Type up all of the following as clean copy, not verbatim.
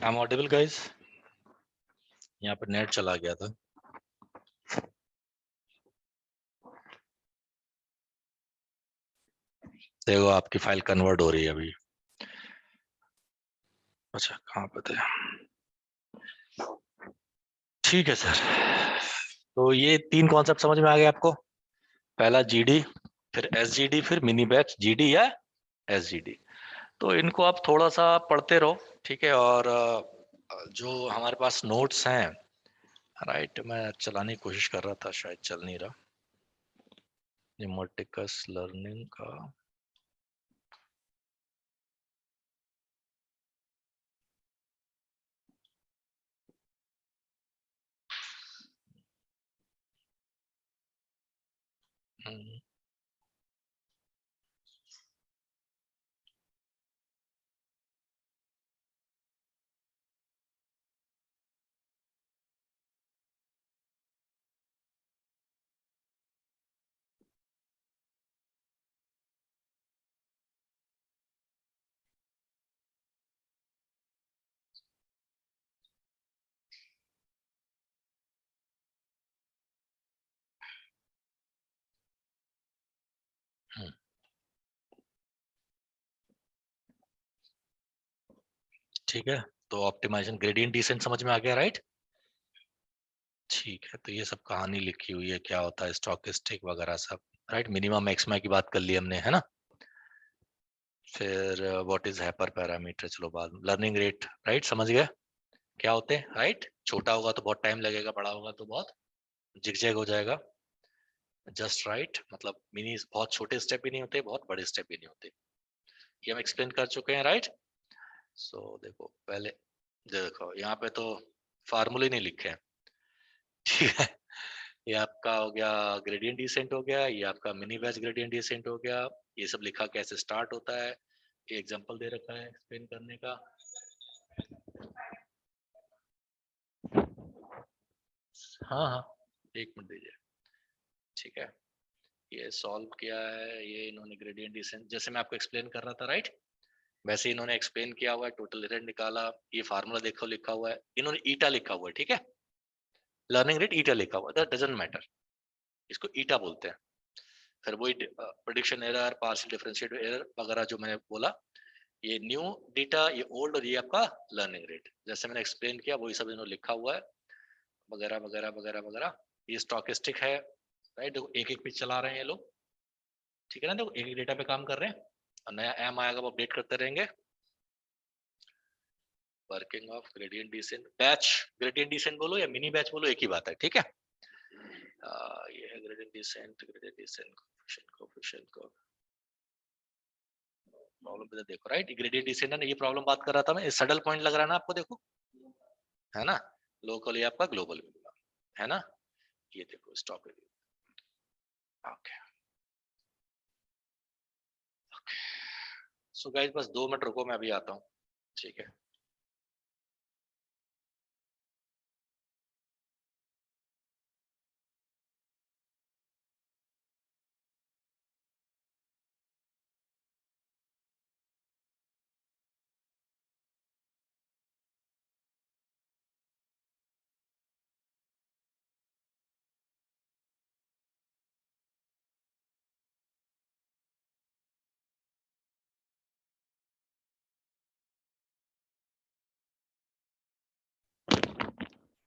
I am audible guys? यहाँ पर net चला गया था। देखो आपकी फाइल कन्वर्ट हो रही है अभी। अच्छा कहाँ पे थे? ठीक है सर। तो ये 3 कॉन्सेप्ट समझ में आ गए आपको? पहला जीडी, फिर एसजीडी, फिर मिनी बैच जीडी या एसजीडी। तो इनको आप थोड़ा सा पढ़ते रहो, ठीक है। और जो हमारे पास नोट्स हैं, राइट, मैं चलाने की कोशिश कर रहा था, शायद चल नहीं रहा। निमोटिकस लर्निंग का ठीक है। तो ऑप्टिमाइजेशन ग्रेडियंट डिसेंट समझ में आ गया, राइट? ठीक है। तो ये सब कहानी लिखी हुई है, क्या होता है स्टोकेस्टिक वगैरह सब, राइट। मिनिमम मैक्सिमा की बात कर ली हमने, है ना। फिर व्हाट इज हाइपर पैरामीटर, चलो बाद में। लर्निंग रेट, राइट, समझ गए क्या होते हैं, राइट। छोटा होगा तो बहुत टाइम लगेगा, बड़ा होगा तो बहुत झिकझैक हो जाएगा। जस्ट राइट, मतलब मिनी बहुत छोटे स्टेप भी नहीं होते, बहुत बड़े स्टेप भी नहीं होते। ये हम एक्सप्लेन कर चुके हैं, राइट। सो देखो पहले, देखो यहाँ पे तो फार्मूले नहीं लिखे हैं, ठीक है। ये आपका हो गया ग्रेडियंट डिसेंट हो गया, ये आपका मिनी बैच ग्रेडियंट डिसेंट हो गया। ये सब लिखा कैसे स्टार्ट होता है, ये एग्जांपल दे रखा है एक्सप्लेन करने का। हाँ हाँ, एक मिनट दीजिए, ठीक है। ये सॉल्व किया है, ये इन्होंने ग्रेडियंट डिसेंट जैसे मैं आपको एक्सप्लेन कर रहा था, राइट, वैसे इन्होंने एक्सप्लेन किया हुआ है। टोटल एरर निकाला, ये फार्मूला देखो लिखा हुआ है, इन्होंने ईटा लिखा हुआ है, ठीक है। लर्निंग रेट ईटा लिखा हुआ है, दैट डजंट मैटर, इसको ईटा बोलते हैं। फिर वही prediction error, partial differentiate error वगैरह जो मैंने बोला, ये न्यू डेटा, ये ओल्ड, और ये आपका लर्निंग रेट, जैसे मैंने एक्सप्लेन किया वही सब इन्होंने लिखा हुआ है, वगैरह वगैरह वगैरह वगैरह। ये स्टोकेस्टिक है, राइट। देखो एक एक पेज चला रहे हैं ये लोग, ठीक है ना। देखो एक एक डेटा पे काम कर रहे हैं, और नया एम आएगा वो अपडेट करते रहेंगे। Working of gradient descent, batch gradient descent बोलो या मिनी बैच बोलो, एक ही बात है, ठीक है। ये है gradient descent, gradient descent coefficient को प्रॉब्लम पे देखो, राइट। ग्रेडियंट डिसेंट है ना, ये प्रॉब्लम बात कर रहा था मैं, सडल पॉइंट लग रहा है ना आपको, देखो, है ना। लोकल ये आपका ग्लोबल मिलेगा, है ना। ये देखो स्टॉक, ओके। सो गाइस बस 2 मिनट रुको, मैं अभी आता हूँ, ठीक है।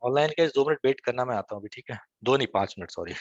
ऑनलाइन के 2 मिनट वेट करना, मैं आता हूँ अभी, ठीक है। 2 नहीं, 5 मिनट, सॉरी।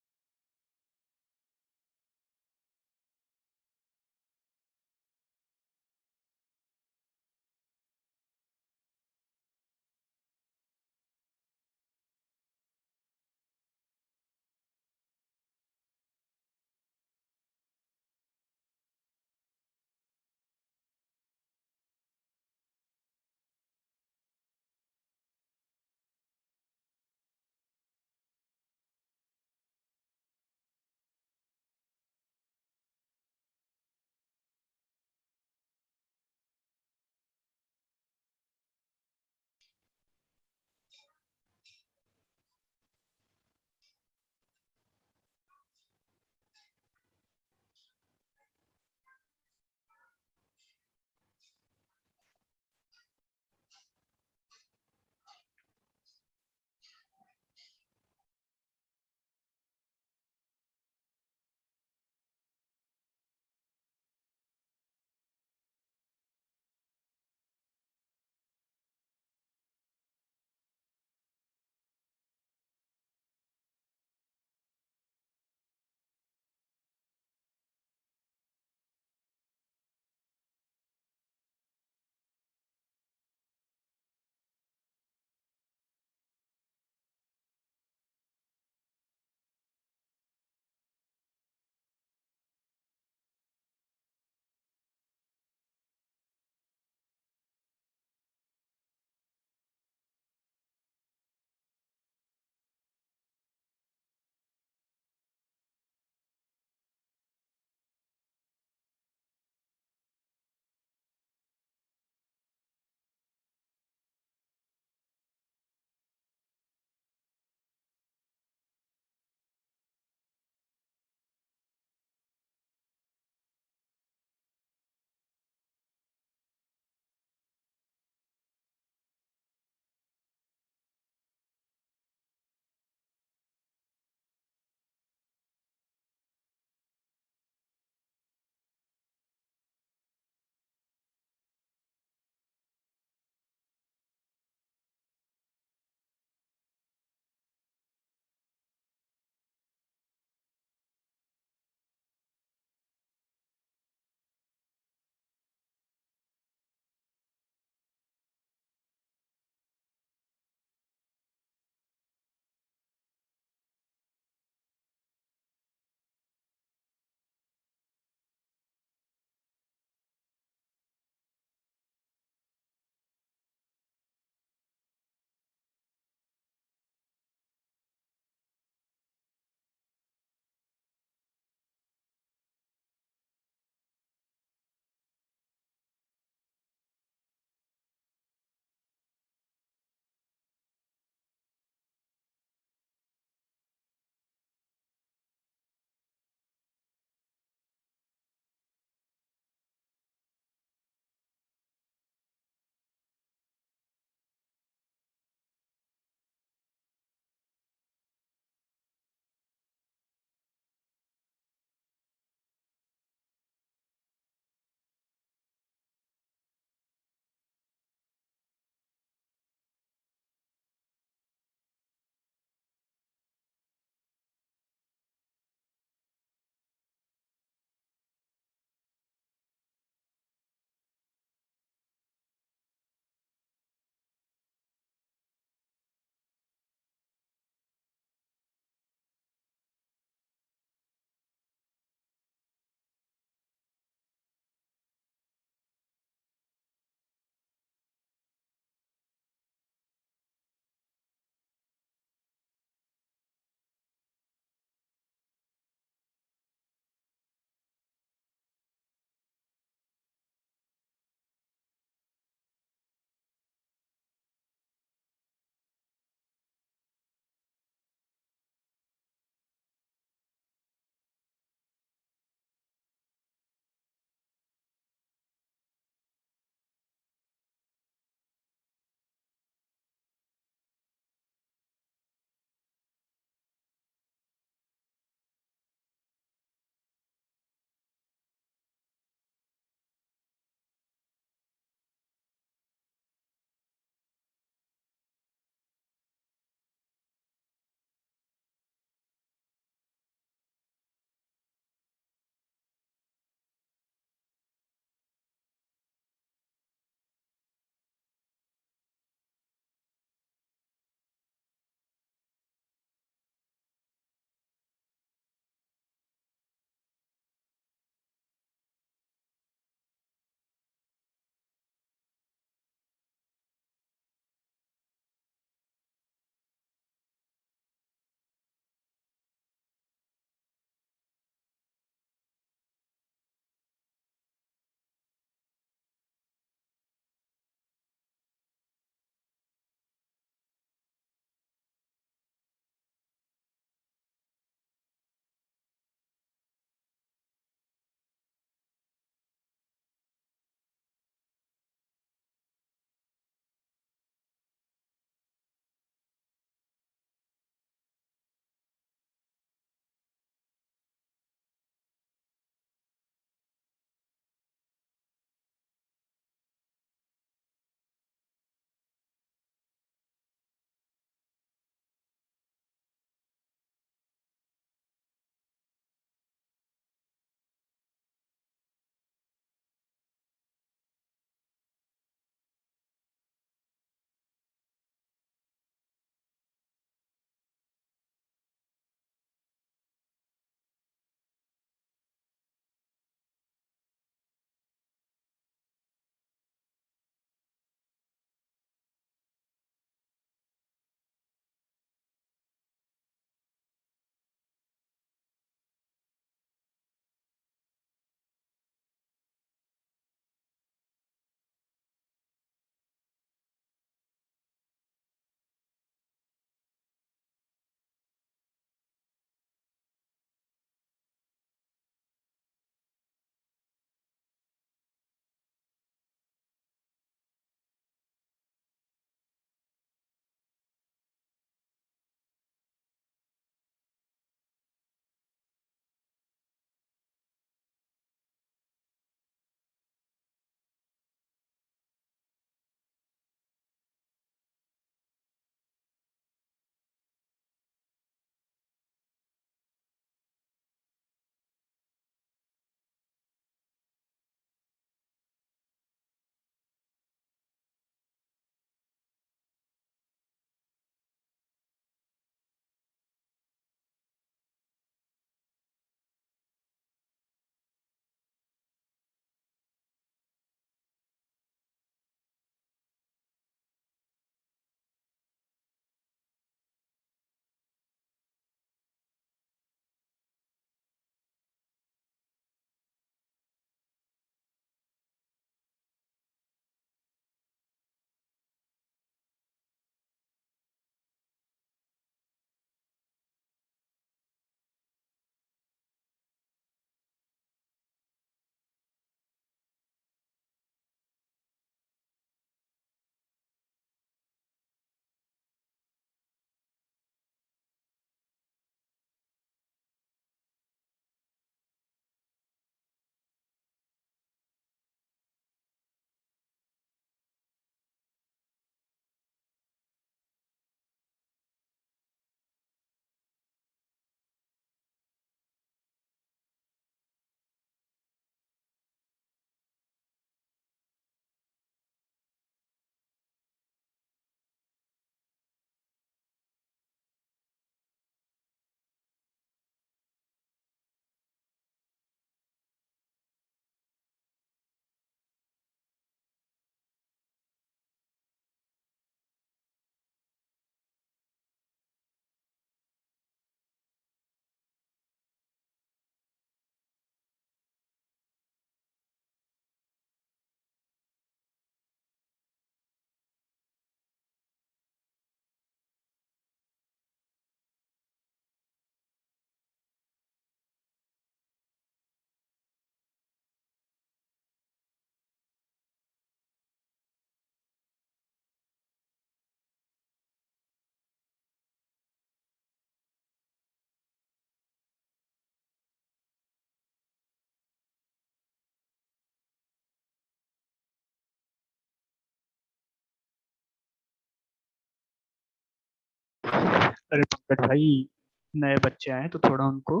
अरे पंकज भाई, नए बच्चे आए तो थोड़ा उनको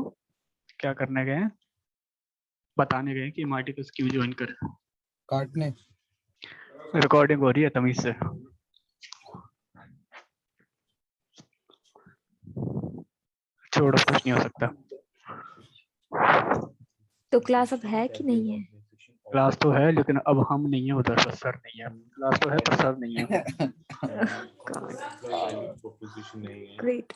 क्या करने गए हैं, बताने गए कि मार्टिकल्स क्यों ज्वाइन कर। काटने। रिकॉर्डिंग हो रही है, तमीज से। छोड़ो, कुछ नहीं हो सकता। तो क्लास अब है कि नहीं है? क्लास तो है, लेकिन अब हम नहीं है उधर, पर सर नहीं है। क्लास तो है पर सर नहीं है। ग्रेट।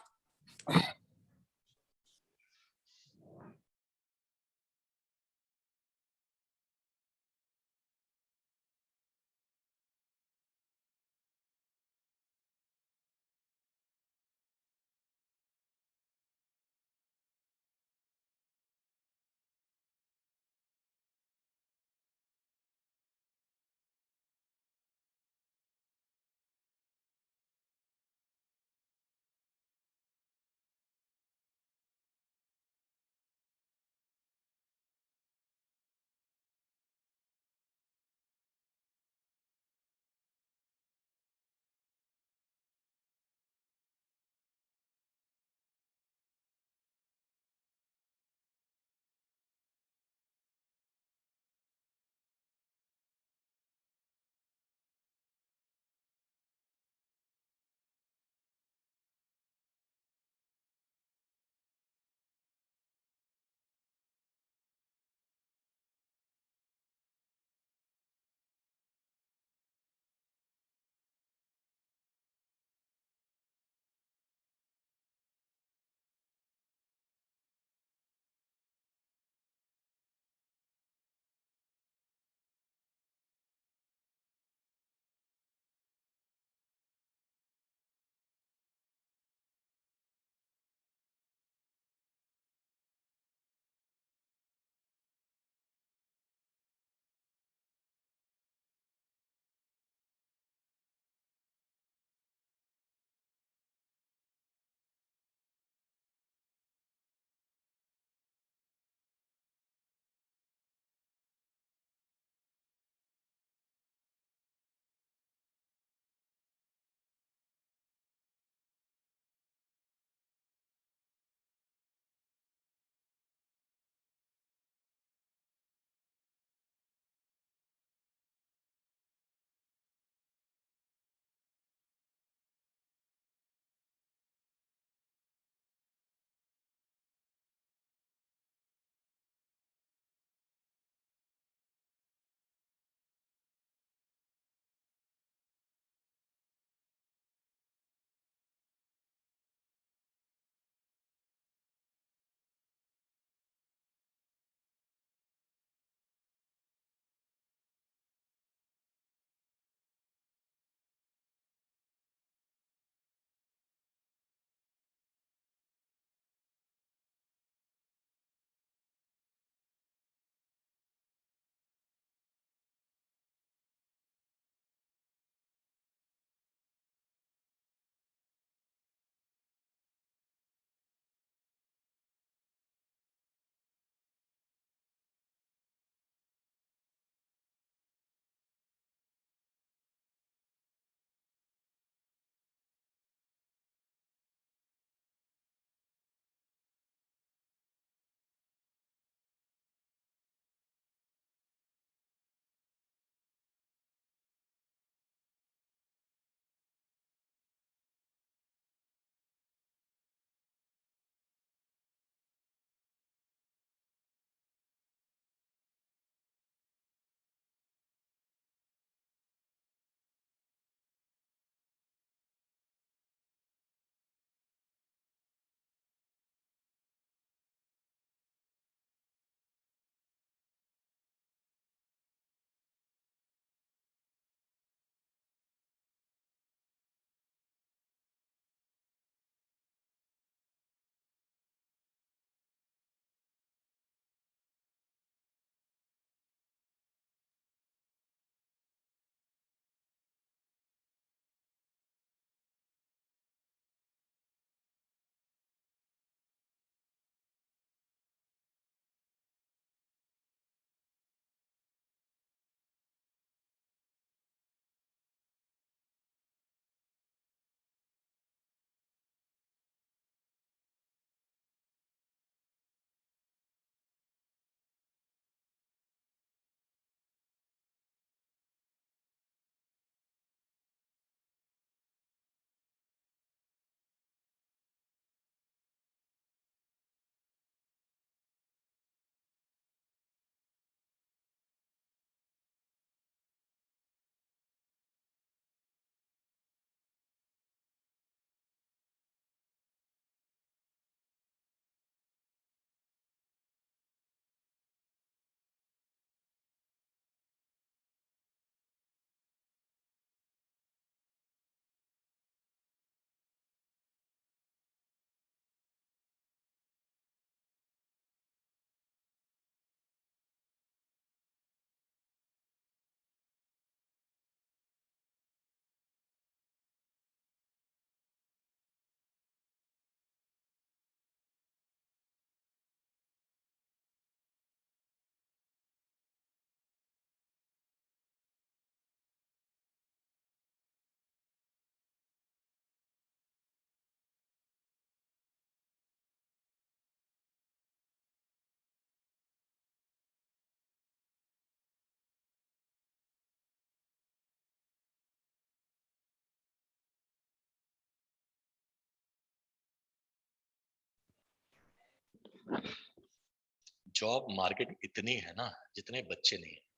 जॉब मार्केट इतनी है ना जितने बच्चे नहीं है।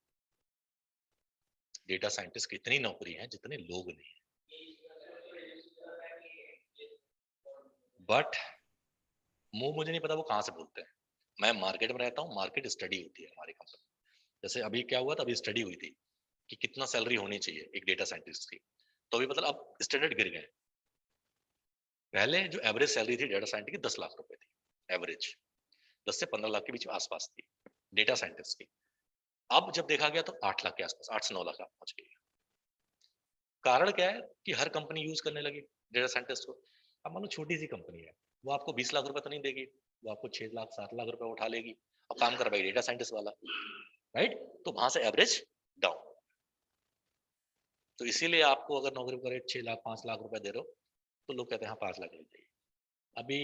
डेटा साइंटिस्ट की इतनी नौकरी है जितने लोग नहीं है। बट मुंह मुझे नहीं पता वो कहाँ से बोलते हैं। मैं मार्केट में रहता हूँ, मार्केट स्टडी होती है हमारी कंपनी। जैसे अभी क्या हुआ था, अभी स्टडी हुई थी कि कितना सैलरी होनी चाहिए एक डेटा साइंटिस्ट की। तो अभी मतलब अब स्टैंडर्ड गिर गए। पहले जो एवरेज सैलरी थी डेटा साइंटिस्ट की 10 लाख रुपए थी, एवरेज 10 से 15 लाख के बीच आसपास थी डेटा साइंटिस्ट की। अब जब देखा गया तो 8 लाख के आसपास, 8 से 9 लाख पहुंच गई। कारण क्या है कि हर कंपनी यूज करने लगी डेटा साइंटिस्ट को। अब मान लो छोटी सी कंपनी है, वो आपको 20 लाख रुपए तो नहीं देगी, वो आपको 6 लाख 7 लाख रुपए उठा लेगी और काम कर पाएगी डेटा साइंटिस्ट वाला, राइट। तो वहां से एवरेज डाउन। तो इसीलिए आपको अगर नौकरी का रेट 6 लाख 5 लाख रुपए दे रहे हो तो लोग कहते हैं हाँ 5 लाख दे चाहिए। अभी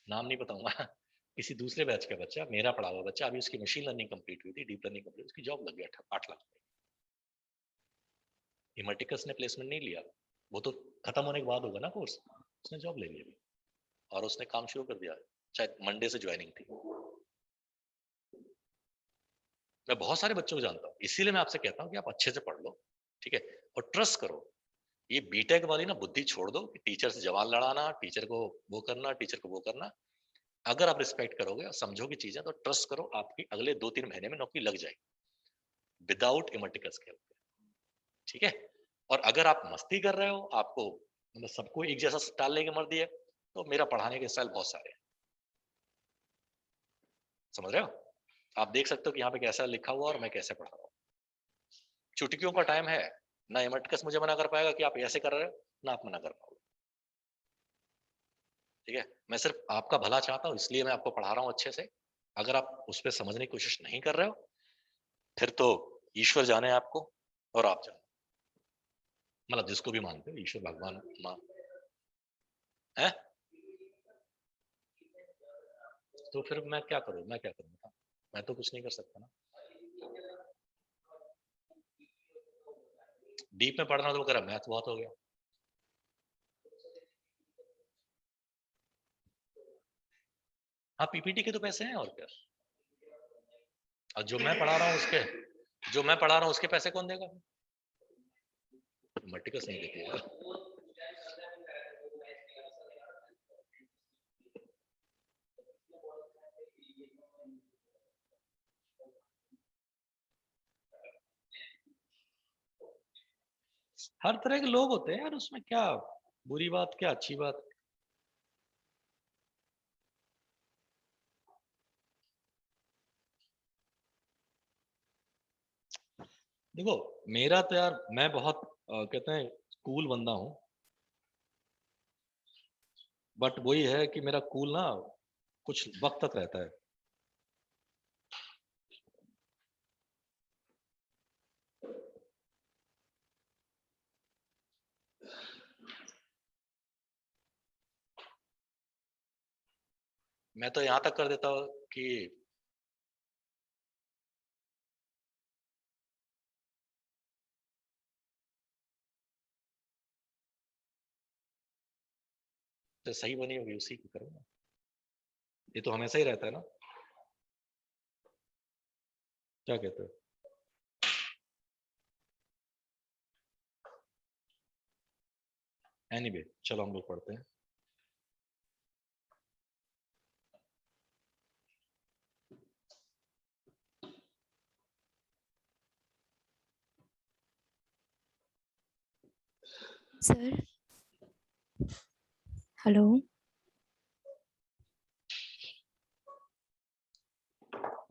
नाम नहीं बताऊंगा किसी दूसरे बैच का बच्चा, मेरा पढ़ा हुआ बच्चा, अभी उसकी मशीन लर्निंग कंप्लीट हुई थी, डीप लर्निंग कंप्लीट, उसकी जॉब लग गया 8 लाख। इमर्टिकस ने प्लेसमेंट नहीं लिया, वो तो खत्म होने के बाद होगा ना कोर्स, उसने जॉब ले लिया और उसने काम शुरू कर दिया, शायद मंडे से ज्वाइनिंग थी। मैं बहुत सारे बच्चों को जानता हूँ, इसीलिए मैं आपसे कहता हूँ कि आप अच्छे से पढ़ लो, ठीक है, और ट्रस्ट करो। ये बीटेक वाली ना बुद्धि छोड़ दो कि टीचर से जवान लड़ाना, टीचर को वो करना, टीचर को वो करना। अगर आप रिस्पेक्ट करोगे और समझोगे चीजें तो ट्रस्ट करो, आपकी अगले 2-3 महीने में नौकरी लग जाएगी विदाउट इमर्टिकस के, ठीक है। और अगर आप मस्ती कर रहे हो, आपको मतलब सबको एक जैसा टालने की मर्जी है, तो मेरा पढ़ाने के स्टाइल बहुत सारे हैं, समझ रहे हो। आप देख सकते हो कि यहाँ पे कैसा लिखा हुआ और मैं कैसे पढ़ा रहा हूँ। चुटकियों का टाइम है ना, इमर्टिकस मुझे मना कर पाएगा कि आप ऐसे कर रहे हो, ना आप मना कर पाओगे, ठीक है। मैं सिर्फ आपका भला चाहता हूँ, इसलिए मैं आपको पढ़ा रहा हूँ अच्छे से। अगर आप उस पर समझने की कोशिश नहीं कर रहे हो, फिर तो ईश्वर जाने आपको और आप जाने, मतलब जिसको भी मानते हो, ईश्वर भगवान मां है। तो फिर मैं क्या करूं, मैं क्या करूं, मैं तो कुछ नहीं कर सकता ना। डीप में पढ़ना तो करा, मैथ बहुत हो गया। हाँ पीपीटी के तो पैसे हैं और क्या। और जो मैं पढ़ा रहा हूँ उसके पैसे कौन देगा, मल्टीकस नहीं देती है। हर तरह के लोग होते हैं यार, उसमें क्या बुरी बात, क्या अच्छी बात। देखो मेरा तो यार, मैं बहुत कहते हैं कूल बंदा हूँ, बट वही है कि मेरा कूल ना कुछ वक्त तक रहता है। मैं तो यहाँ तक कर देता हूँ कि जो सही बनी होगी उसी की करूँगा, ये तो हमेशा ही रहता है ना। क्या कहते हो। एनीवे चलो हम लोग पढ़ते हैं। Sir hello.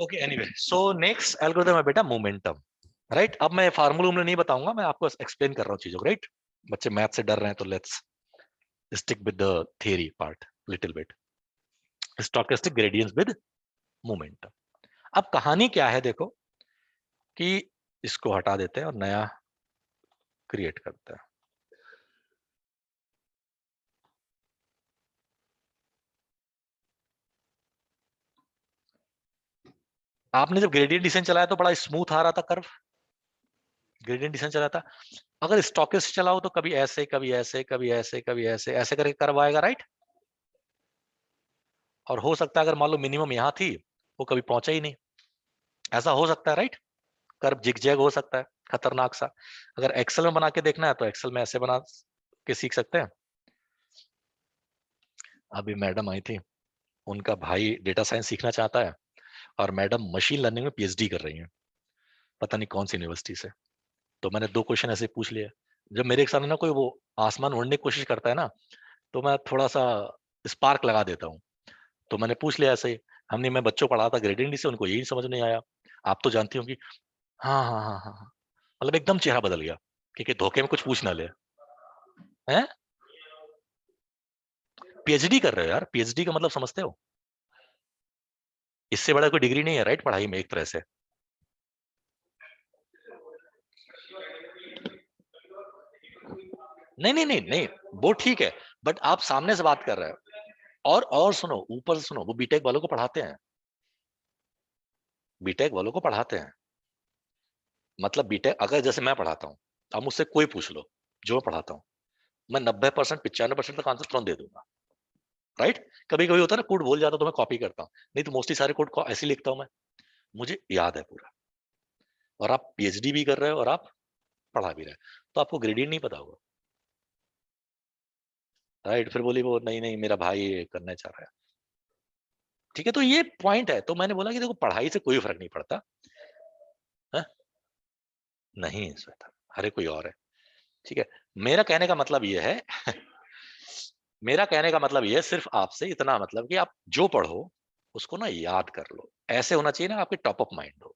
Okay anyway, so next algorithm है बेटा मोमेंटम, राइट। अब मैं फार्मूला नहीं बताऊंगा, मैं आपको एक्सप्लेन कर रहा हूँ चीजों को, राइट। बच्चे मैथ से डर रहे हैं तो let's stick with the theory part little bit. Stochastic gradients with momentum. अब कहानी क्या है देखो, कि इसको हटा देते हैं और नया क्रिएट करते हैं। आपने जब ग्रेडियंट डिसेंट चलाया तो बड़ा स्मूथ आ रहा था कर्व, ग्रेडियंट डिसेंट चला था। अगर स्टोकेस्ट चलाओ तो कभी ऐसे कभी ऐसे कभी ऐसे कभी ऐसे ऐसे करके कर्व आएगा, राइट। और हो सकता है अगर मान लो मिनिमम यहाँ थी वो कभी पहुंचा ही नहीं, ऐसा हो सकता है राइट। कर्व जिगजैग हो सकता है खतरनाक सा। अगर एक्सेल में बना के देखना है तो एक्सेल में ऐसे बना के सीख सकते हैं। अभी मैडम आई थी, उनका भाई डेटा साइंस सीखना चाहता है और मैडम मशीन लर्निंग में पीएचडी कर रही हैं, पता नहीं कौन सी यूनिवर्सिटी से। तो मैंने 2 क्वेश्चन ऐसे पूछ लिए। जब मेरे एक सामने ना कोई वो आसमान उड़ने की कोशिश करता है ना, तो मैं थोड़ा सा स्पार्क लगा देता हूँ। तो मैंने पूछ लिया ऐसे ही। हमने मैं बच्चों को पढ़ा था ग्रेडियंट डी से, उनको यही समझ नहीं आया। आप तो जानती हो कि हाँ हाँ हाँ हाँ हाँ, मतलब एकदम चेहरा बदल गया कि धोखे में कुछ पूछ ना ले। हैं? पीएचडी कर रहे हो यार, पीएचडी का मतलब समझते हो? इससे बड़ा कोई डिग्री नहीं है राइट पढ़ाई में एक तरह से। नहीं नहीं नहीं नहीं, वो ठीक है, बट आप सामने से बात कर रहे हो। और सुनो, ऊपर से सुनो, वो बीटेक वालों को पढ़ाते हैं, बीटेक वालों को पढ़ाते हैं। मतलब बीटेक अगर जैसे मैं पढ़ाता हूँ, अब मुझसे कोई पूछ लो जो मैं पढ़ाता हूँ, मैं 90% 95% तक आंसर तुरंत दे दूंगा राइट। कभी कभी होता है ना कोड भूल जाता तो मैं कॉपी करता हूँ, नहीं तो मोस्टली सारे कोड को ऐसे लिखता हूँ मैं, मुझे याद है पूरा। और आप पीएचडी भी कर रहे हो और आप पढ़ा भी रहे हो, तो आपको ग्रेडियंट नहीं पता होगा राइट। फिर बोली वो नहीं नहीं मेरा भाई ये करना चाह रहा है, ठीक है। तो ये पॉइंट है, तो मैंने बोला कि देखो पढ़ाई से कोई फर्क नहीं पड़ता है? नहीं श्वेता, अरे कोई और है, ठीक है। मेरा कहने का मतलब ये है मेरा कहने का मतलब ये है सिर्फ आपसे इतना, मतलब कि आप जो पढ़ो उसको ना याद कर लो, ऐसे होना चाहिए ना आपके टॉप ऑफ माइंड हो।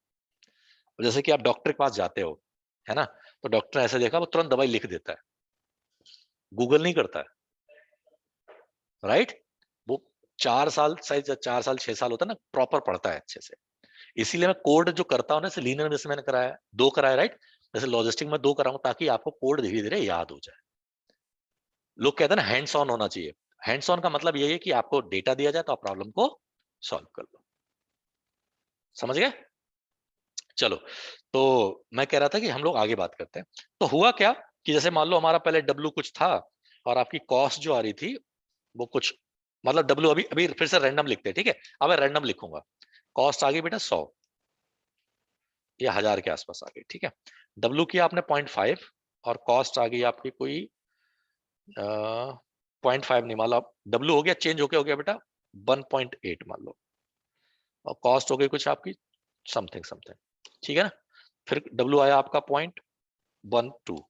जैसे कि आप डॉक्टर के पास जाते हो, है ना, तो डॉक्टर ऐसे देखा वो तुरंत दवाई लिख देता है, गूगल नहीं करता है राइट। वो 4 साल शायद 4 साल 6 साल होता है ना, प्रॉपर पढ़ता है अच्छे से। इसीलिए मैं कोड जो करता हूँ ना, जैसे लीनियर में जैसे मैंने कराया 2 कराया राइट, जैसे लॉजिस्टिक में 2 कराऊं ताकि आपको कोड धीरे धीरे याद हो जाए। लोग कहते हैं ना हैंड्स ऑन होना चाहिए, हैंड्स ऑन का मतलब यही है कि आपको डेटा दिया जाए तो आप प्रॉब्लम को सॉल्व कर लो। समझ गए? चलो, तो मैं कह रहा था कि हम लोग आगे बात करते हैं। तो हुआ क्या कि जैसे मान लो हमारा पहले डब्ल्यू कुछ था और आपकी कॉस्ट जो आ रही थी वो कुछ, मतलब डब्ल्यू अभी अभी फिर से रैंडम लिखते हैं, ठीक है। अब मैं रैंडम लिखूंगा, कॉस्ट आ गई बेटा 100 या 1000 के आसपास आ गई, ठीक है। डब्ल्यू की आपने 0.5 और कॉस्ट आ गई आपकी कोई 0.5 नहीं, मान लो डब्ल्यू हो गया चेंज हो गया बेटा 1.8 मान लो, और कॉस्ट हो गई कुछ आपकी समथिंग समथिंग, ठीक है ना। फिर डब्ल्यू आया आपका 0.12,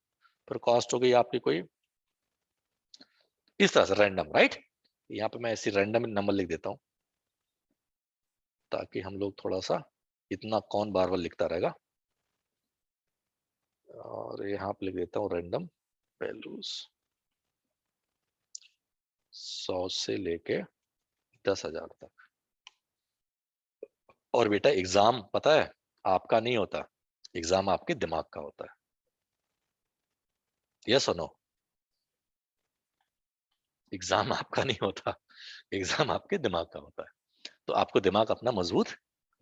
फिर कॉस्ट हो गई आपकी कोई इस तरह से रैंडम राइट। यहाँ पे मैं ऐसी रैंडम नंबर लिख देता हूँ ताकि हम लोग थोड़ा सा, इतना कौन बार बार लिखता रहेगा। और यहाँ पे लिख देता हूँ रैंडम वैल्यूज 100 से लेके 10,000 तक। और बेटा एग्जाम पता है आपका नहीं होता, एग्जाम आपके दिमाग का होता है, यस और नो। एग्जाम आपका नहीं होता, एग्जाम आपके दिमाग का होता है। तो आपको दिमाग अपना मजबूत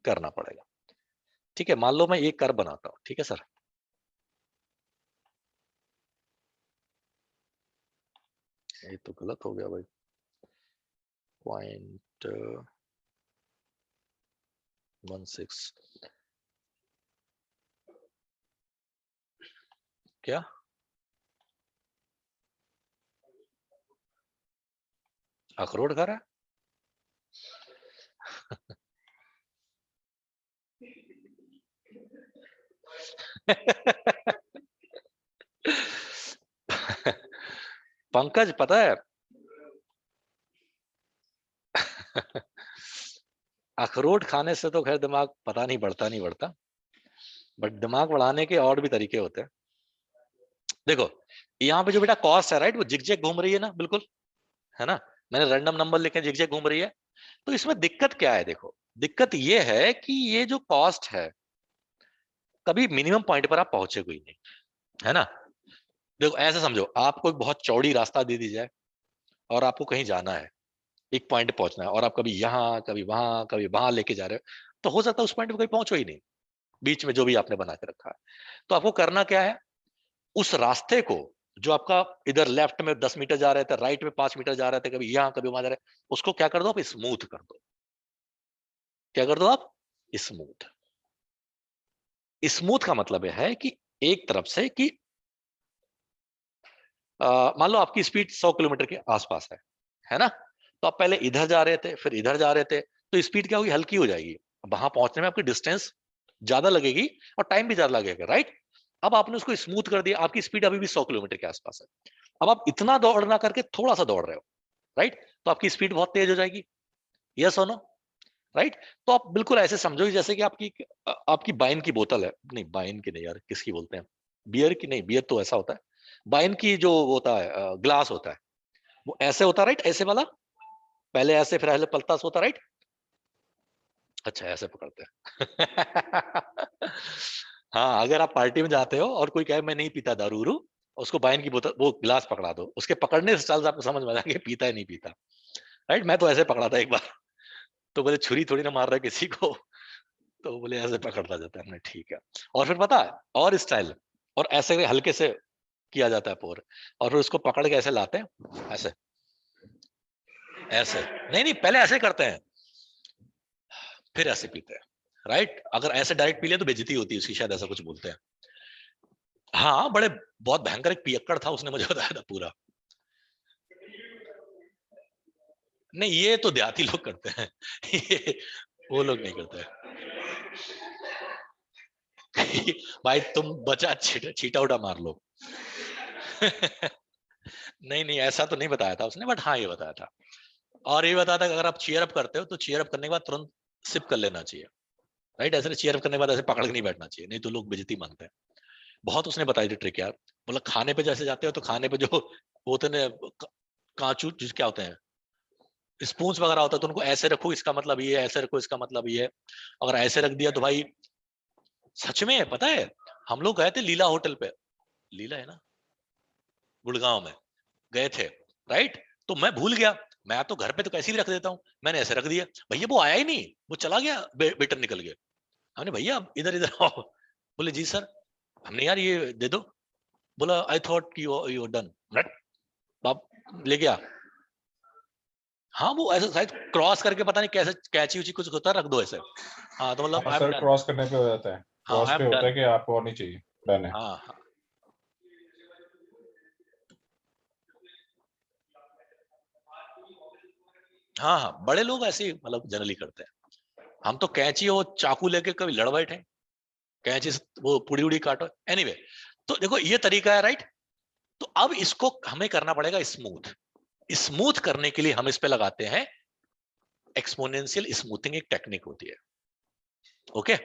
करना पड़ेगा, ठीक है। मान लो मैं एक कर्व बनाता हूँ, ठीक है सर। ये तो गलत हो गया भाई, 0.16 क्या अखरोट खा रहा है? पंकज पता है अखरोट खाने से तो खैर दिमाग पता नहीं बढ़ता नहीं बढ़ता, बट दिमाग बढ़ाने के और भी तरीके होते हैं। देखो यहाँ पे जो बेटा कॉस्ट है राइट, वो जिगजैग घूम रही है ना, बिल्कुल है ना। मैंने रैंडम नंबर लिखे जिगजैग घूम रही है। तो इसमें दिक्कत क्या है? देखो दिक्कत ये है कि ये जो कॉस्ट है कभी मिनिमम पॉइंट पर आप पहुंचे कोई नहीं, है ना। देखो ऐसे समझो आपको एक बहुत चौड़ी रास्ता दे दी जाए और आपको कहीं जाना है, एक पॉइंट पे पहुंचना है, और आप कभी यहाँ कभी वहां लेके जा रहे हो, तो हो सकता है उस पॉइंट पे कहीं पहुंचो ही नहीं, बीच में जो भी आपने बना के रखा है। तो आपको करना क्या है, उस रास्ते को जो आपका इधर लेफ्ट में 10 मीटर जा रहे थे, राइट में 5 मीटर जा रहे थे, कभी यहाँ कभी वहां जा रहे, उसको क्या कर दो आप, स्मूथ कर दो। क्या कर दो आप, स्मूथ। स्मूथ का मतलब है कि एक तरफ से कि मान लो आपकी स्पीड 100 किलोमीटर के आसपास है ना, तो आप पहले इधर जा रहे थे, फिर इधर जा रहे थे, तो स्पीड क्या होगी, हल्की हो जाएगी। वहां पहुंचने में आपकी डिस्टेंस ज्यादा लगेगी और टाइम भी ज्यादा लगेगा, राइट। अब आपने उसको स्मूथ कर दिया, आपकी स्पीड अभी भी 100 किलोमीटर के आसपास है। अब आप इतना दौड़ ना करके थोड़ा सा दौड़ रहे हो, राइट, तो आपकी स्पीड बहुत तेज हो जाएगी। यस और नो, राइट। तो आप बिल्कुल ऐसे समझो जैसे कि आपकी बाइन की बोतल है, नहीं बाइन की नहीं यार, किसकी बोलते हैं, बियर की नहीं, बियर तो ऐसा होता है, बाइन की जो होता है ग्लास होता है, वो ऐसे होता है, राइट, ऐसे वाला, पहले ऐसे फिर पहले पलता होता, राइट। अच्छा ऐसे पकड़ते हैं हाँ, अगर आप पार्टी में जाते हो और कोई कहे मैं नहीं पीता दारू उरू, उसको बाइन की बोतल वो गिलास पकड़ा दो, उसके पकड़ने से आपको समझ में आ जाएगा पीता है नहीं पीता, राइट। मैं तो ऐसे पकड़ा था एक बार, तो बोले छुरी थोड़ी ना मार रहा है किसी को, तो बोले ऐसे पकड़ता जाता है, हमने ठीक है। और फिर पता है और स्टाइल, और ऐसे हल्के से किया जाता है पोर, और फिर उसको पकड़ के ऐसे लाते हैं, ऐसे ऐसे नहीं नहीं, पहले ऐसे करते हैं फिर ऐसे पीते हैं, राइट। अगर ऐसे डायरेक्ट पी ले तो बेइज्जती होती है उसकी, शायद ऐसा कुछ बोलते हैं। हाँ बड़े बहुत भयंकर एक पियक्कड़ था, उसने मुझे बताया था पूरा। नहीं ये तो देहाती लोग करते हैं ये वो लोग नहीं करते हैं भाई तुम बचा छीटा उटा मार लो नहीं नहीं ऐसा तो नहीं बताया था उसने, बट हाँ ये बताया था। और ये बताया था कि अगर आप चीयर अप करते हो तो चीयर अप करने के बाद तुरंत सिप कर लेना चाहिए, राइट। ऐसे चीयर अप करने के बाद ऐसे पकड़ के नहीं बैठना चाहिए, नहीं तो लोग बेइज्जती मानते हैं। बहुत उसने बताई थी ट्रिक यार, मतलब खाने पे जैसे जाते हो तो खाने पे जो होते हैं कांचू क्या होते हैं, स्पून्स वगैरह होता है, तो उनको ऐसे रखो इसका मतलब ये है, ऐसे रखो इसका मतलब ये है। अगर ऐसे रख दिया तो भाई सच में है, पता है हम लोग गए थे लीला होटल पे, लीला है ना गुड़गांव में, गए थे, राइट। तो मैं भूल गया, मैं तो घर पे तो कैसे भी रख देता हूँ, मैंने ऐसे रख दिया, भैया वो आया ही नहीं, वो चला गया, वेटर निकल गया। हमने भैया इधर इधर आओ, बोले जी सर, हमने यार ये दे दो, बोला आई थॉट यू डन, बाप ले गया। हाँ वो ऐसे शायद क्रॉस करके पता नहीं कैसे कैची उची कुछ होता है, रख दो ऐसे। हाँ तो मतलब हाँ I am sir, done, cross करने पे हो जाता है, हाँ क्रॉस आई पे एम होता डन, है कि आपको और नहीं चाहिए, डन है। हाँ हाँ हाँ हाँ बड़े लोग ऐसे ही मतलब जनरली करते हैं। हम तो कैंची और चाकू लेके कभी लड़ बैठे, कैंची से वो पुड़ी उड़ी काटो, एनीवे तो देखो ये तरीका है, राइट। तो अब इसको हमें करना पड़ेगा स्मूथ। स्मूथ करने के लिए हम इस पे लगाते हैं एक्सपोनेंशियल स्मूथिंग, एक टेक्निक होती है, ओके।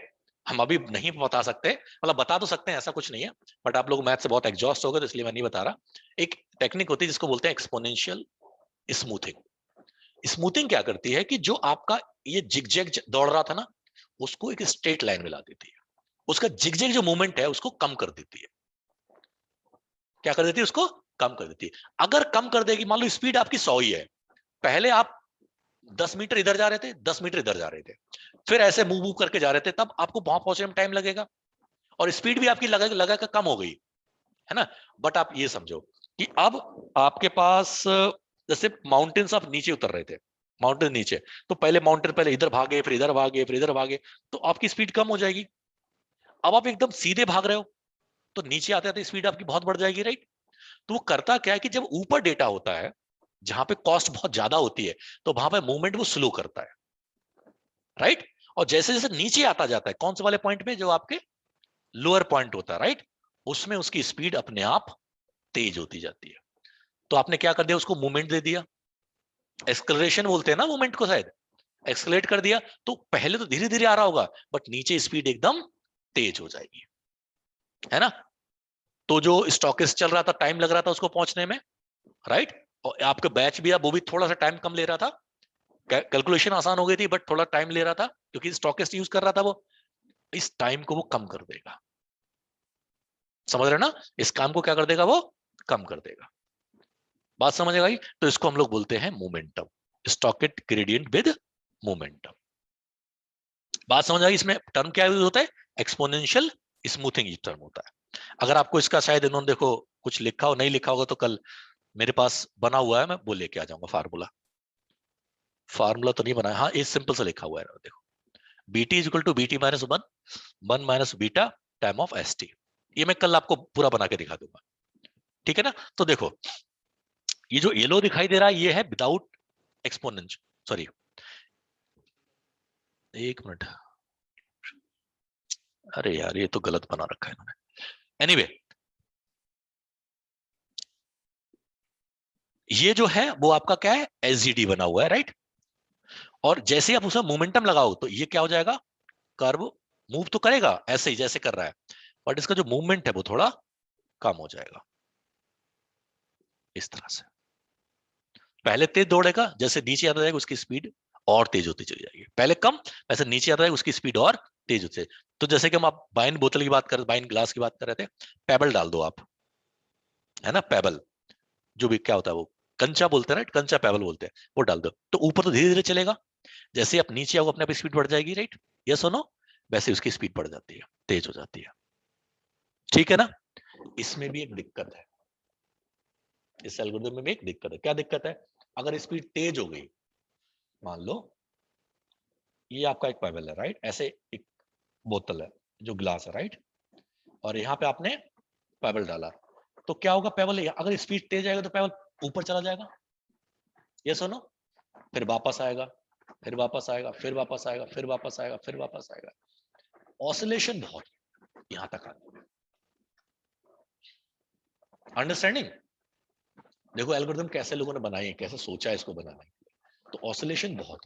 हम अभी नहीं बता सकते, मतलब बता तो सकते हैं ऐसा कुछ नहीं है, बट आप लोग मैथ से बहुत एग्जॉस्ट हो गए तो इसलिए मैं नहीं बता रहा। एक टेक्निक होती है जिसको बोलते हैं एक्सपोनेंशियल स्मूथिंग। स्मूथिंग क्या करती है कि जो आपका ये जिगजैग दौड़ रहा था ना, उसको एक स्ट्रेट लाइन में ला देती है, उसका जिगजैग जो मूवमेंट है उसको कम कर देती है। क्या कर देती है, उसको कम कर देती है। अगर कम कर देगी, मान लो स्पीड आपकी 100 ही है, पहले आप 10 मीटर इधर जा रहे थे, 10 मीटर इधर जा रहे थे, फिर ऐसे मूव मूव करके जा रहे थे, तब आपको वहां पहुंचने में टाइम लगेगा और स्पीड भी आपकी लगा लगा कर कम हो गई, है ना। बट आप ये समझो कि अब आपके पास जैसे माउंटेन्स आप नीचे उतर रहे थे, माउंटेन नीचे, तो पहले माउंटेन पहले इधर भागे, फिर इधर भागे, फिर इधर भागे, तो आपकी स्पीड कम हो जाएगी। अब आप एकदम सीधे भाग रहे हो तो नीचे आते आते स्पीड आपकी बहुत बढ़ जाएगी, राइट। तो वो करता क्या है कि जब ऊपर डेटा होता है जहां पे कॉस्ट बहुत ज्यादा होती है, तो वहां पे मूवमेंट वो स्लो करता है, राइट। और जैसे जैसे नीचे आता जाता है कौन से वाले पॉइंट में, जो आपके लोअर पॉइंट होता है, राइट, उसमें उसकी स्पीड अपने आप तेज होती जाती है। तो आपने क्या कर दिया, उसको मूवमेंट दे दिया, एक्सलरेशन बोलते हैं ना मूवमेंट को, शायद एक्सलेट कर दिया, तो पहले तो धीरे धीरे आ रहा होगा बट नीचे स्पीड एकदम तेज हो जाएगी, है ना। तो जो स्टॉकिस्ट चल रहा था, टाइम लग रहा था उसको पहुंचने में, राइट, और आपका बैच भी वो भी थोड़ा सा टाइम कम ले रहा था, कैलकुलेशन आसान हो गई थी बट थोड़ा टाइम ले रहा था क्योंकि स्टॉकिस्ट यूज कर रहा था, वो इस टाइम को वो कम कर देगा, समझ रहे ना, इस काम को क्या कर देगा, वो कम कर देगा। बात समझ आई? तो इसको हम लोग बोलते हैं मोमेंटम, स्टॉकेट ग्रेडियंट विद मोमेंटम। बात समझ आई? इसमें टर्म क्या यूज होता है, एक्सपोनेंशियल स्मूथिंग टर्म होता है। अगर आपको इसका शायद इन्होंने देखो कुछ लिखा हो, नहीं लिखा होगा तो कल मेरे पास बना हुआ है, मैं वो लेके आ जाऊंगा फार्मूला। फार्मूला तो नहीं बनाया, हाँ ये सिंपल से लिखा हुआ है, देखो BT is equal to BT minus one minus beta time of S T. ये मैं कल आपको पूरा बना के दिखा दूंगा, ठीक है ना। तो देखो ये जो येलो दिखाई दे रहा है ये है विदाउट एक्सपोनेंट, सॉरी एक मिनट, अरे यार ये तो गलत बना रखा है इन्होंने। एनीवे ये जो है वो आपका क्या है, एसजीडी बना हुआ है, राइट। और जैसे आप उसमें मोमेंटम लगाओ तो ये क्या हो जाएगा, कर्व मूव तो करेगा ऐसे ही जैसे कर रहा है, बट इसका जो मूवमेंट है वो थोड़ा कम हो जाएगा इस तरह से। पहले तेज दौड़ेगा, जैसे नीचे आता जाएगा उसकी स्पीड और तेज होती चली जाएगी, पहले कम वैसे नीचे आता जाएगा उसकी स्पीड और तेज होती जाएगी। तो जैसे कि हम आप वाइन बोतल की बात कर, वाइन ग्लास की बात कर रहे थे, पेबल डाल दो आप, है ना, पेबल जो भी क्या होता है वो कंचा बोलते हैं, राइट, कंचा पेबल बोलते हैं, वो डाल दो तो ऊपर तो धीरे धीरे चलेगा, जैसे आप नीचे आओ अपने आप स्पीड बढ़ जाएगी, राइट, यस और नो, वैसे उसकी स्पीड बढ़ जाती है, तेज हो जाती है, ठीक है ना। इसमें भी एक दिक्कत है, इस एल्गोरिथम में भी एक दिक्कत है। क्या दिक्कत है, अगर स्पीड तेज हो गई, मान लो ये आपका एक पेबल है, राइट, ऐसे एक बोतल है जो ग्लास है, राइट, और यहाँ पे आपने पेबल डाला, तो क्या होगा, पेबल अगर स्पीड तेज आएगा तो पेबल ऊपर चला जाएगा, यस और नो, फिर वापस आएगा, फिर वापस आएगा, फिर वापस आएगा, फिर वापस आएगा, फिर वापस आएगा, ऑसिलेशन बहुत यहां तक आ गया। अंडरस्टैंडिंग, देखो एल्गोरिथम कैसे लोगों ने बनाई है, कैसे सोचा है इसको बनाने के लिए, तो ऑसिलेशन बहुत,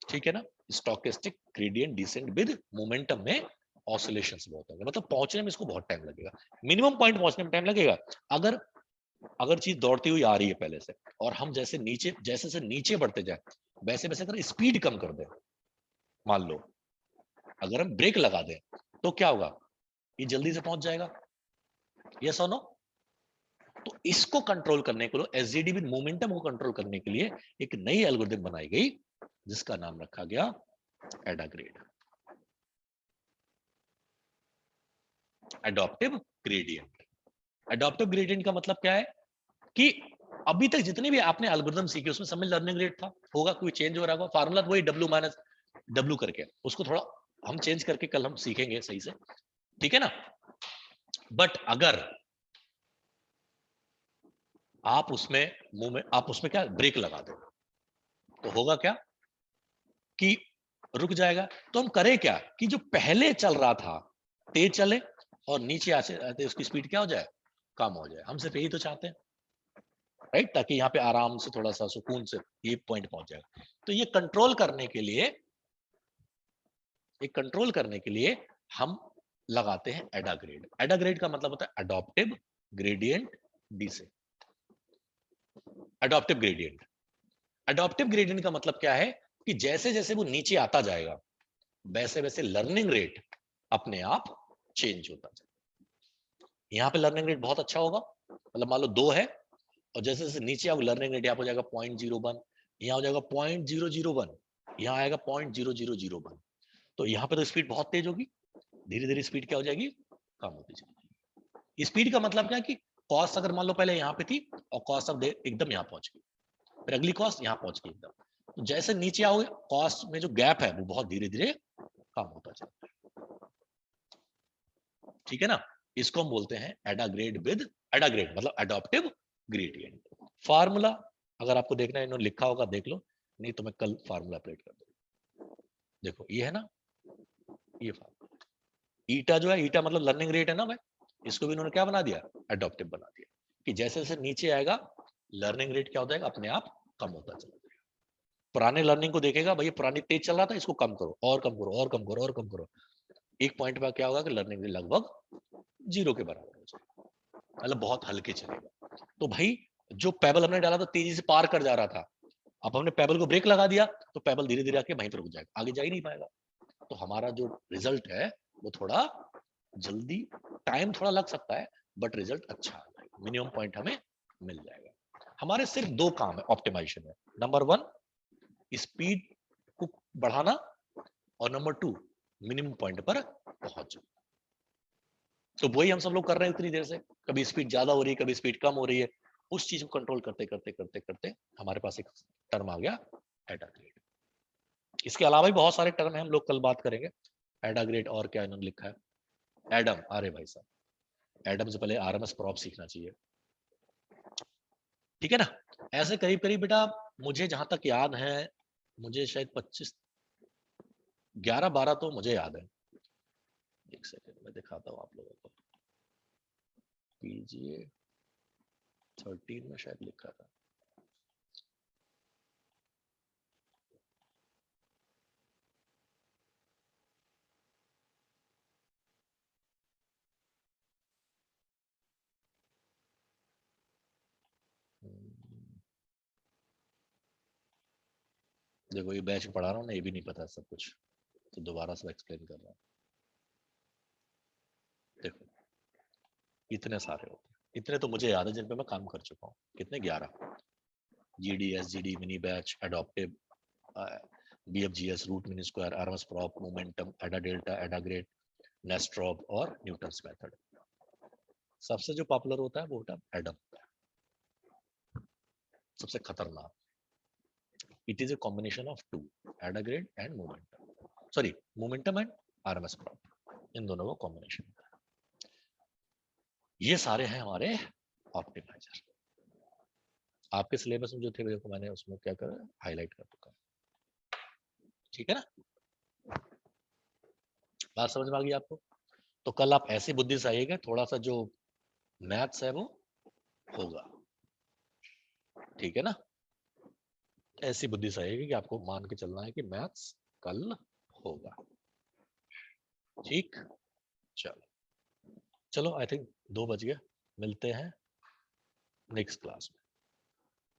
ठीक है ना। Stochastic gradient descent with momentum में ऑसिलेशंस बहुत होंगे, मतलब पहुंचने में इसको बहुत टाइम लगेगा, मिनिमम पॉइंट पहुंचने में टाइम लगेगा। अगर चीज दौड़ती हुई आ रही है पहले से, और हम जैसे नीचे जैसे से नीचे बढ़ते जाए, वैसे वैसे अगर स्पीड कम कर दें, मान लो अगर हम ब्रेक लगा दें, तो क्या होगा, ये जल्दी से पहुंच जाएगा, यस और नो। तो इसको कंट्रोल करने के लिए, एसजीडी विद मोमेंटम को कंट्रोल करने के लिए एक नई एल्गोरिथम बनाई गई जिसका नाम रखा गया एडाग्रेड, एडॉप्टिव ग्रेडियंट। एडॉप्टिव ग्रेडियंट का मतलब क्या है कि अभी तक जितने भी आपने एल्गोरिथम सीखे उसमें सब में लर्निंग रेट था, होगा कोई चेंज हो रहा होगा, फार्मूला वही W माइनस W करके, उसको थोड़ा हम चेंज करके कल हम सीखेंगे सही से, ठीक है ना। बट अगर आप उसमें क्या ब्रेक लगा दो, तो होगा क्या कि रुक जाएगा। तो हम करें क्या कि जो पहले चल रहा था तेज चले, और नीचे आते उसकी स्पीड क्या हो जाए, कम हो जाए। हम सिर्फ यही तो चाहते हैं, राइट, ताकि यहाँ पे आराम से थोड़ा सा सुकून से ये पॉइंट पहुंच जाएगा। तो ये कंट्रोल करने के लिए हम लगाते हैं एडाग्रेड। एडाग्रेड का मतलब होता है adoptive gradient descent. Adoptive gradient का मतलब क्या है कि जैसे जैसे वो नीचे आता जाएगा, वैसे वैसे लर्निंग रेट अपने आप चेंज होता जाएगा। यहाँ पे लर्निंग रेट बहुत अच्छा होगा, मतलब मान लो 2 है, और जैसे जैसे नीचे आओ लर्निंग रेट यहाँ हो जाएगा 0.01, यहाँ हो जाएगा 0.001, यहाँ आएगा 0.0001। तो यहाँ पे तो स्पीड बहुत तेज होगी, धीरे धीरे स्पीड क्या हो जाएगी, कम होती जाएगी। स्पीड का मतलब क्या है कि कॉस्ट अगर मान लो पहले यहाँ पे थी और कॉस्ट अब एकदम यहाँ पहुंच गई, फिर अगली कॉस्ट यहाँ पहुंच गई एकदम, तो जैसे नीचे आओगे कॉस्ट में जो गैप है वो बहुत धीरे धीरे कम होता जाता है, ठीक है ना। इसको हम बोलते हैं एडाग्रेड मतलब एडॉप्टिव ग्रेडियंट। फार्मूला अगर आपको देखना है, इन्होंने लिखा होगा देख लो, नहीं तो मैं कल फार्मूला अपडेट कर दूंगा। देखो ये है ना, ये फार्मूला ईटा जो है, ईटा मतलब लर्निंग रेट है ना भाई, इसको भी इन्होंने क्या बना दिया, एडॉप्टिव बना दिया, कि जैसे जैसे नीचे आएगा लर्निंग रेट क्या हो जाएगा, अपने आप कम होता चला जाएगा। पुराने लर्निंग को देखेगा भाई, पुरानी तेज चल रहा था, इसको कम करो और कम करो और कम करो और कम करो, एक पॉइंट पर क्या होगा कि लर्निंग रेट लगभग 0 के बराबर हो जाएगा, मतलब बहुत हल्के चलेगा। तो भाई जो पेबल हमने डाला था तेजी से पार कर जा रहा था, अब हमने पेबल को ब्रेक लगा दिया तो पेबल धीरे धीरे आके वहीं पर रुक जाएगा, आगे जा ही नहीं पाएगा। तो हमारा जो रिजल्ट है वो थोड़ा जल्दी, टाइम थोड़ा लग सकता है, बट रिजल्ट अच्छा आ जाएगा, मिनिमम पॉइंट हमें मिल जाएगा। हमारे सिर्फ 2 काम है ऑप्टिमाइजेशन में, नंबर 1 स्पीड को बढ़ाना, और नंबर 2 मिनिमम पॉइंट पर पहुंचना। तो वही हम सब लोग कर रहे हैं इतनी देर से, कभी स्पीड ज्यादा हो रही है, कभी स्पीड कम हो रही है, उस चीज को कंट्रोल करते करते करते करते हमारे पास एक टर्म आ गया एडा ग्रेड। इसके अलावा भी बहुत सारे टर्म है, हम लोग कल बात करेंगे। एडा ग्रेड और क्या इन्होंने लिखा है, एडम, अरे भाई साहब एडम से पहले आरएमएस प्रॉप सीखना चाहिए, ठीक है ना। ऐसे करीब करीब बेटा मुझे जहां तक याद है, मुझे शायद 25 11-12 तो मुझे याद है। एक सेकंड मैं दिखाता हूँ आप लोगों को, पीजीए 13 में शायद लिखा था। देखो ये बैच पढ़ा रहा हूँ ना, ये भी नहीं पता सब कुछ, तो दोबारा से एक्सप्लेन कर रहा हूँ। देखो इतने सारे होते हैं, इतने तो मुझे याद है जिन पे मैं काम कर चुका हूँ। कितने, 11। GD, SGD, mini batch, adaptive, BFGS, root mean square, RMS prop, momentum, adadelta, adagrad, Nesterov और न्यूटन्स मेथड। सबसे जो पॉपुलर होता है वो होता है एडम, सबसे खतरनाक। It is a combination of two, adagrad and momentum, sorry momentum and RMS prop, इन दोनों का कॉम्बिनेशन। ये सारे हैं हमारे ऑप्टिमाइजर। आपके सिलेबस में जो थे देखो मैंने उसमें क्या करा, हाईलाइट कर चुका है, ठीक है ना। बात समझ में आ गई आपको। तो कल आप ऐसी बुद्धि से आइएगा, थोड़ा सा जो मैथ्स है वो होगा, ठीक है ना। ऐसी बुद्धि से आएगी कि आपको मान के चलना है कि मैथ्स कल होगा, ठीक। चलो चलो, आई थिंक 2 बज गए, मिलते हैं नेक्स्ट क्लास में।